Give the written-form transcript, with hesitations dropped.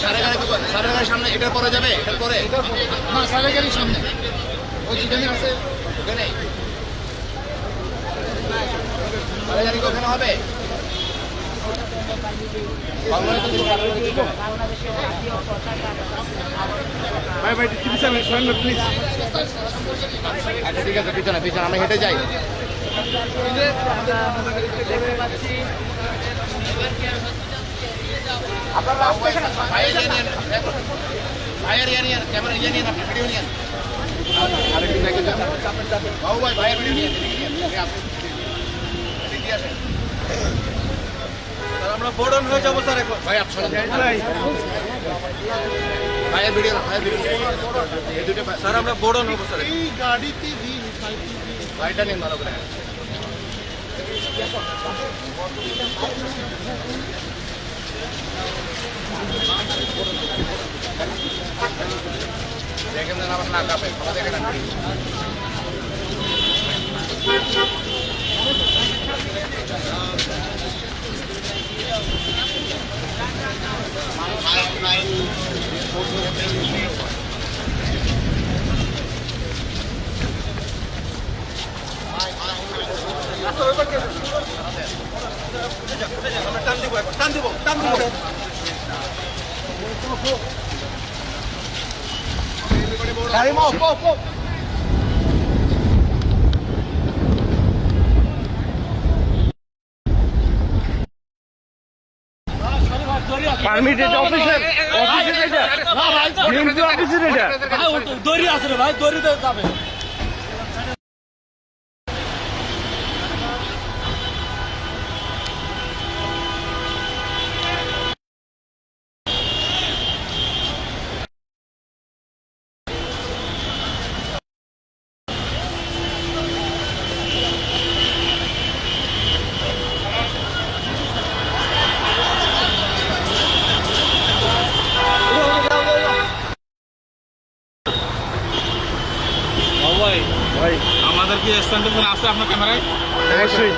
সারের গাড়ির সামনে, এটার পরে যাবে, এটার পরে না, সারের গাড়ির সামনে ওই যেখানে আছে ওখানে সারের গাড়ি ওখানে হবে। ভাই ভাই পিছনে সরেন প্লিজ। আচ্ছা ঠিক আছে, পিছনে পিছনে আমি হেঁটে যাই। ভাইয়ের ইয়ে নিয়ে ক্যামেরা ইয়ে নিয়ে ভিডিও নিয়ে বাবু ভাই, ভাইয়ের ভিডিও নিয়ে আমরা বোর্ডন হয়ে যাবো স্যার এখন। ভাই আপনার ভাইয়ের ভিডিও না, ভাইয়ের ভিডিও এই দুটো স্যার আমরা বোর্ডন হবো স্যার। এই গাড়িতে ভাইটা নিন ভালো করে। দেখেন যেন আবার না কাঁপে, সবাই দেখে না। টান দিব টান দিব টান দিব। গাড়ি মাও পারমিটেড অফিসার অফিসে এটা না ভাই ডিএমপি অফিসে এটা দড়ি আছে রে ভাই, দড়িতে যাবে। ভাই আমাদের কি স্ট্যান্ড আছে আপনার ক্যামেরায়? অবশ্যই।